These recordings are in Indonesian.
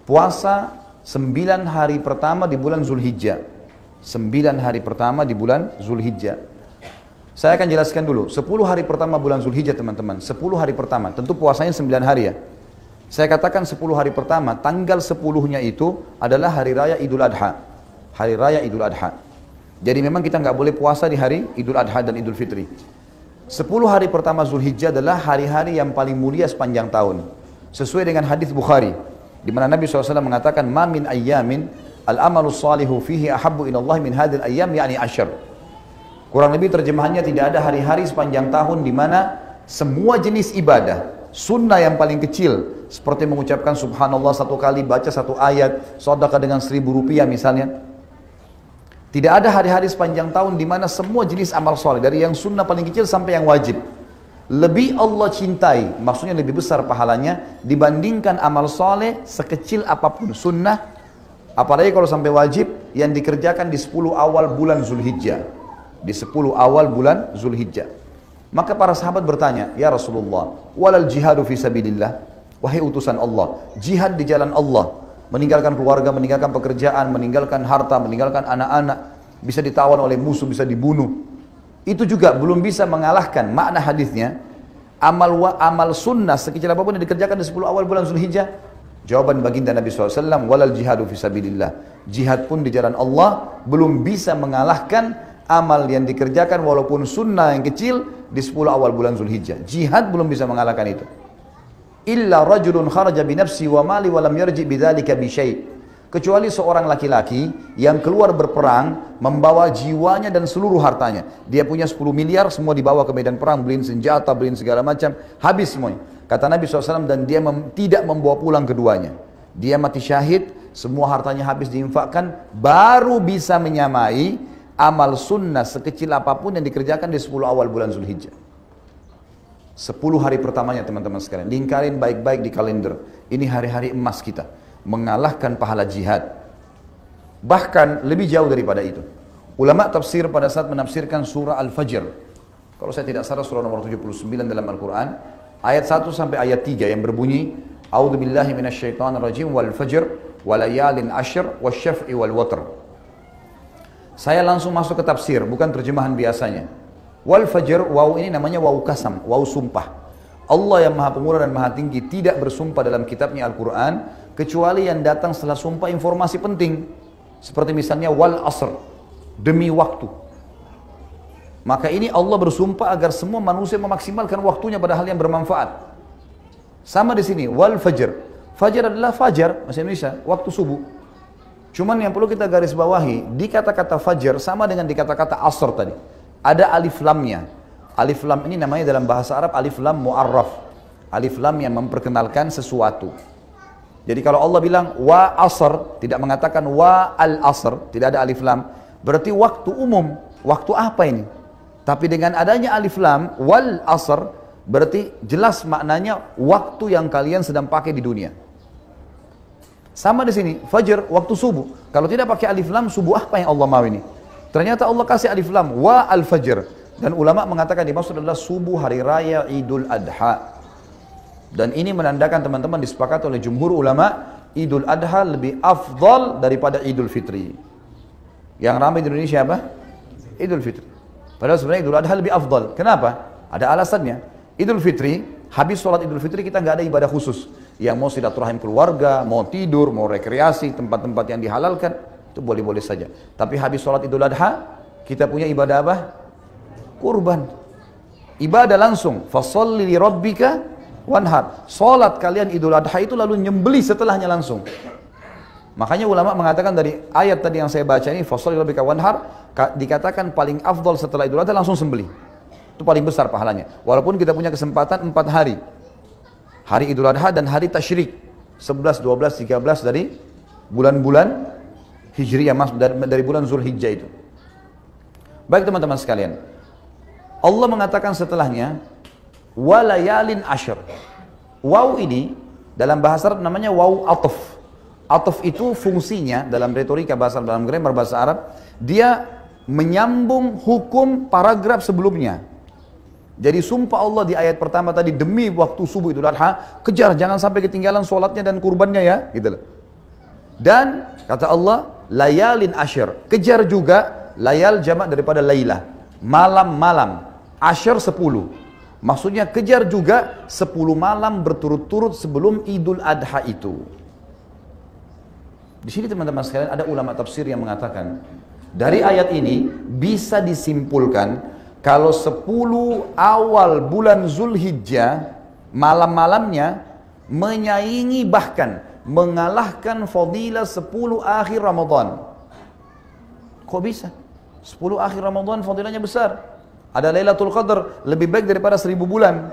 puasa 9 hari pertama di bulan Zulhijjah. 9 hari pertama di bulan Zulhijjah. Saya akan jelaskan dulu, 10 hari pertama bulan Zulhijjah teman-teman, 10 hari pertama, tentu puasanya 9 hari ya. Saya katakan 10 hari pertama, tanggal 10-nya itu adalah hari raya Idul Adha. Hari raya Idul Adha. Jadi memang kita nggak boleh puasa di hari Idul Adha dan Idul Fitri. 10 hari pertama Zulhijjah adalah hari-hari yang paling mulia sepanjang tahun. Sesuai dengan hadis Bukhari, di mana Nabi SAW mengatakan, "Ma min ayyamin al-amalu salihu fihi ahabbu ila Allah min hadhil ayyam yani asyr." Kurang lebih terjemahannya, tidak ada hari-hari sepanjang tahun di mana semua jenis ibadah, sunnah yang paling kecil, seperti mengucapkan subhanallah 1 kali, baca 1 ayat, sedekah dengan 1.000 rupiah misalnya. Tidak ada hari-hari sepanjang tahun di mana semua jenis amal soleh, dari yang sunnah paling kecil sampai yang wajib, lebih Allah cintai, maksudnya lebih besar pahalanya dibandingkan amal soleh sekecil apapun sunnah, apalagi kalau sampai wajib yang dikerjakan di 10 awal bulan Zulhijjah. Di 10 awal bulan Zulhijjah. Maka para sahabat bertanya, "Ya Rasulullah, walal jihadu fi sabilillah?" Wahai utusan Allah, jihad di jalan Allah, meninggalkan keluarga, meninggalkan pekerjaan, meninggalkan harta, meninggalkan anak-anak, bisa ditawan oleh musuh, bisa dibunuh. Itu juga belum bisa mengalahkan makna hadisnya. Amal sunnah sekecil apapun yang dikerjakan di 10 awal bulan Zulhijjah. Jawaban baginda Nabi SAW, walal jihadu fi sabilillah. Jihad pun di jalan Allah belum bisa mengalahkan amal yang dikerjakan walaupun sunnah yang kecil di 10 awal bulan Zulhijjah. Jihad belum bisa mengalahkan itu. Illa rajulun kharaja binafsi wa mali wa lam yarji bidzalika bi syai'. Kecuali seorang laki-laki yang keluar berperang membawa jiwanya dan seluruh hartanya. Dia punya 10 miliar, semua dibawa ke medan perang, beliin senjata, beliin segala macam, habis semuanya. Kata Nabi SAW, dan dia tidak membawa pulang keduanya. Dia mati syahid, semua hartanya habis diinfakkan, baru bisa menyamai amal sunnah sekecil apapun yang dikerjakan di 10 awal bulan Zulhijjah. 10 hari pertamanya teman-teman sekalian, lingkarin baik-baik di kalender. Ini hari-hari emas kita, mengalahkan pahala jihad. Bahkan lebih jauh daripada itu. Ulama tafsir pada saat menafsirkan surah Al-Fajr, kalau saya tidak salah surah nomor 79 dalam Al-Quran, ayat 1 sampai ayat 3 yang berbunyi, "A'udzubillahi minasyaitonirrajim wal fajr walayalin ashr wasyaf'i wal watr." Saya langsung masuk ke tafsir, bukan terjemahan biasanya. Wal fajr, waw ini namanya waw kasam, waw sumpah. Allah yang maha pemurah dan maha tinggi tidak bersumpah dalam kitabnya Al-Quran, kecuali yang datang setelah sumpah informasi penting. Seperti misalnya wal asr, demi waktu. Maka ini Allah bersumpah agar semua manusia memaksimalkan waktunya pada hal yang bermanfaat. Sama di sini, wal fajr. Fajar adalah fajar, bahasa Indonesia, waktu subuh. Cuman yang perlu kita garis bawahi, di kata-kata fajar sama dengan di kata-kata asr tadi. Ada alif lamnya. Alif lam ini namanya dalam bahasa Arab alif lam mu'arraf. Alif lam yang memperkenalkan sesuatu. Jadi kalau Allah bilang wa asr, tidak mengatakan wa al asr, tidak ada alif lam, berarti waktu umum. Waktu apa ini? Tapi dengan adanya alif lam wal asr, berarti jelas maknanya waktu yang kalian sedang pakai di dunia. Sama di sini, fajr, waktu subuh. Kalau tidak pakai alif lam, subuh apa yang Allah mau ini? Ternyata Allah kasih alif lam, wa al-fajr. Dan ulama mengatakan dimaksud adalah subuh hari raya Idul Adha. Dan ini menandakan teman-teman disepakati oleh jumhur ulama, Idul Adha lebih afdal daripada Idul Fitri. Yang ramai di Indonesia apa? Idul Fitri. Padahal sebenarnya Idul Adha lebih afdal. Kenapa? Ada alasannya. Idul Fitri, habis sholat Idul Fitri kita nggak ada ibadah khusus. Yang mau silaturahim keluarga, mau tidur, mau rekreasi, tempat-tempat yang dihalalkan, itu boleh-boleh saja. Tapi habis sholat Idul Adha, kita punya ibadah apa? Kurban. Ibadah langsung. Fasholli li rabbika wanhar. Sholat kalian Idul Adha itu lalu nyembeli setelahnya langsung. Makanya ulama mengatakan dari ayat tadi yang saya baca ini, fasholli li rabbika wanhar, dikatakan paling afdal setelah Idul Adha langsung sembeli. Itu paling besar pahalanya. Walaupun kita punya kesempatan 4 hari. Hari Idul Adha dan hari Tasyrik 11, 12, 13 dari bulan-bulan Hijriyah, dari bulan Zulhijjah itu. Baik teman-teman sekalian, Allah mengatakan setelahnya walayalin ashr. Waw ini dalam bahasa Arab namanya waw ataf. Ataf itu fungsinya dalam retorika bahasa Arab, dalam grammar bahasa Arab, dia menyambung hukum paragraf sebelumnya. Jadi sumpah Allah di ayat pertama tadi, demi waktu subuh Idul Adha, kejar jangan sampai ketinggalan sholatnya dan kurbannya ya, gitu loh. Dan kata Allah, layalin asyr. Kejar juga, layal jamak daripada laylah. Malam-malam. Asyr 10. Maksudnya kejar juga 10 malam berturut-turut sebelum Idul Adha itu. Di sini teman-teman sekalian ada ulama tafsir yang mengatakan, dari ayat ini bisa disimpulkan kalau 10 awal bulan Zulhijjah malam-malamnya menyaingi bahkan mengalahkan fadilah 10 akhir Ramadan. Kok bisa? 10 akhir Ramadan fadilahnya besar. Ada Lailatul Qadar lebih baik daripada 1000 bulan.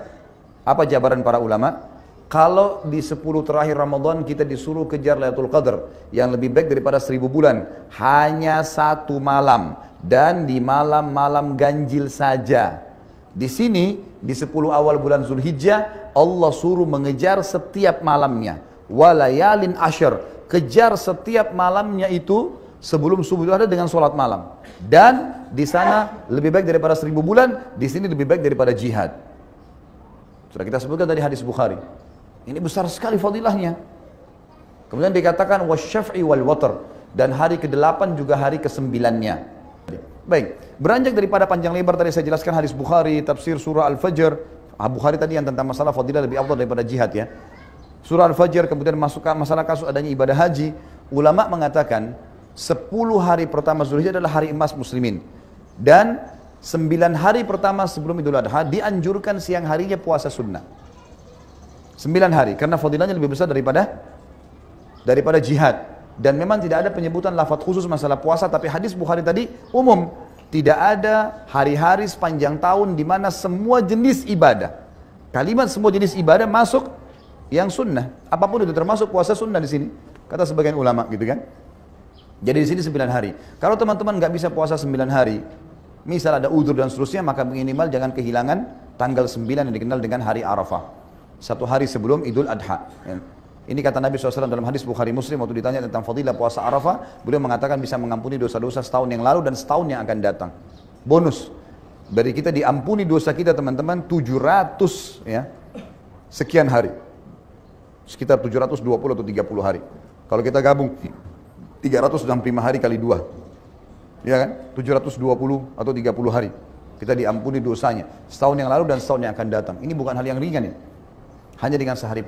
Apa jabaran para ulama? Kalau di 10 terakhir Ramadan kita disuruh kejar Lailatul Qadar yang lebih baik daripada 1000 bulan, hanya 1 malam dan di malam-malam ganjil saja. Di sini di 10 awal bulan Zulhijjah Allah suruh mengejar setiap malamnya. Walayalin asyr, kejar setiap malamnya itu sebelum subuh itu ada dengan sholat malam. Dan di sana lebih baik daripada 1000 bulan, di sini lebih baik daripada jihad. Sudah kita sebutkan tadi hadis Bukhari. Ini besar sekali fadilahnya. Kemudian dikatakan wasyaf'i wal watr, dan hari ke-8 juga hari ke-9-nya. Baik, beranjak daripada panjang lebar tadi saya jelaskan hadis Bukhari, tafsir surah Al-Fajr. Bukhari tadi yang tentang masalah fadilah lebih afdal daripada jihad ya. Surah Al-Fajr, kemudian masuk ke masalah kasus adanya ibadah haji. Ulama mengatakan 10 hari pertama Zulhijjah adalah hari emas muslimin. Dan 9 hari pertama sebelum Idul Adha dianjurkan siang harinya puasa sunnah. 9 hari, karena fadilahnya lebih besar daripada jihad. Dan memang tidak ada penyebutan lafaz khusus masalah puasa, tapi hadis Bukhari tadi umum. Tidak ada hari-hari sepanjang tahun di mana semua jenis ibadah. Kalimat semua jenis ibadah masuk yang sunnah. Apapun itu termasuk puasa sunnah di sini. Kata sebagian ulama gitu kan. Jadi di sini 9 hari. Kalau teman-teman nggak bisa puasa 9 hari, misal ada udzur dan seterusnya, maka minimal jangan kehilangan tanggal 9 yang dikenal dengan hari Arafah. 1 hari sebelum Idul Adha. Ini kata Nabi SAW dalam hadis Bukhari Muslim waktu ditanya tentang fadilah puasa Arafah, beliau mengatakan bisa mengampuni dosa-dosa setahun yang lalu dan setahun yang akan datang. Bonus dari kita diampuni dosa kita teman-teman 700 ya sekian hari, sekitar 720 atau 30 hari. Kalau kita gabung 365 hari kali 2, ya kan? 720 atau 30 hari kita diampuni dosanya setahun yang lalu dan setahun yang akan datang. Ini bukan hal yang ringan ya. Hanya dengan sehari